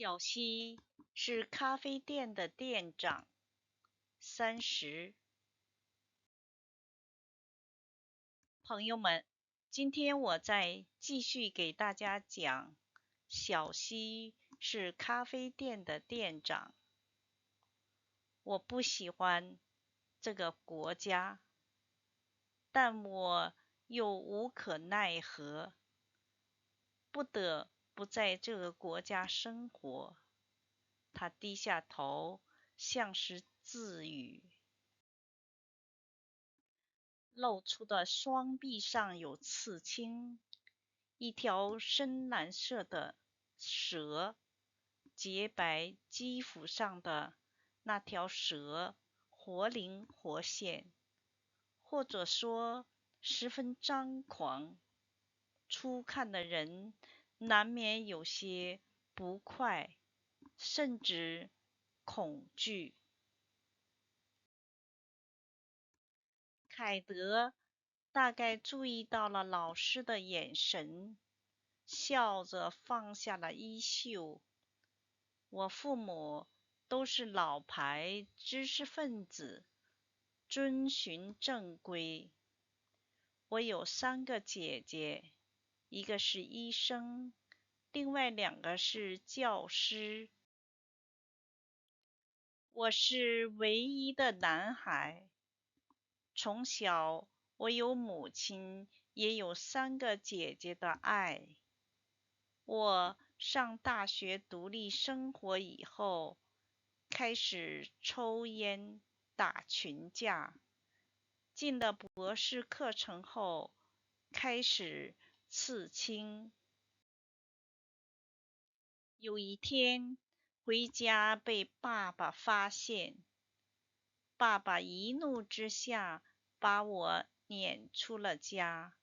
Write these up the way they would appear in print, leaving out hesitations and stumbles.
小西是咖啡店的店长，30。朋友们，今天我再继续给大家讲，小西是咖啡店的店长。我不喜欢这个国家，但我又无可奈何，不得不在这个国家生活。他低下头，像是自语。露出的双臂上有刺青，一条深蓝色的蛇，洁白肌肤上的那条蛇活灵活现，或者说十分张狂。初看的人难免有些不快，甚至恐惧。凯德大概注意到了老师的眼神，笑着放下了衣袖。我父母都是老牌知识分子，遵循正规。我有3个姐姐，一个是医生，另外2个是教师。我是唯一的男孩。从小，我有母亲，也有3个姐姐的爱。我上大学独立生活以后，开始抽烟、打群架。进了博士课程后，开始刺青。有一天，回家被爸爸发现，爸爸一怒之下把我撵出了家，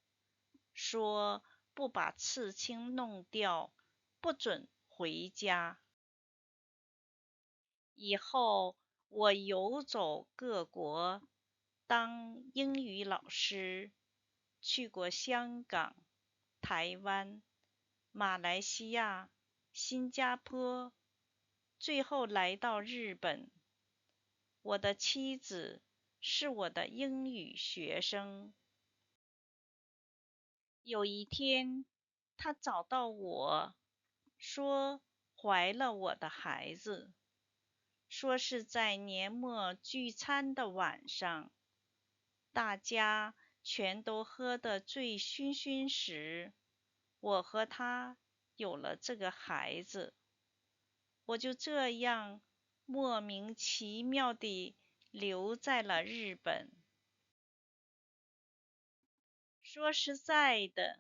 说不把刺青弄掉，不准回家。以后我游走各国，当英语老师，去过香港、台湾、马来西亚、新加坡，最后来到日本。我的妻子是我的英语学生。有一天，她找到我，说怀了我的孩子，说是在年末聚餐的晚上，大家全都喝得醉醺醺时，我和她有了这个孩子。我就这样莫名其妙地留在了日本。说实在的，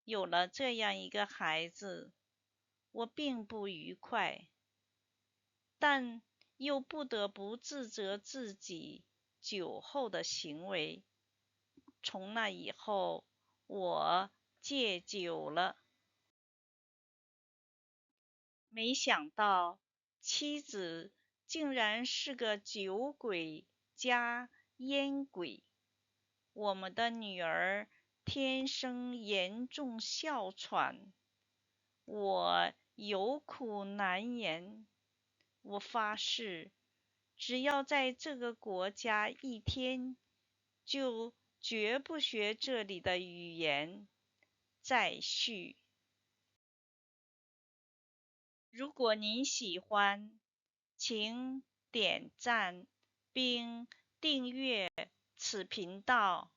有了这样一个孩子，我并不愉快，但又不得不自责自己酒后的行为。从那以后，我戒酒了。没想到妻子竟然是个酒鬼加烟鬼。我们的女儿天生严重哮喘，我有苦难言。我发誓，只要在这个国家1天，就绝不学这里的语言。再续。如果您喜欢，请点赞并订阅此频道。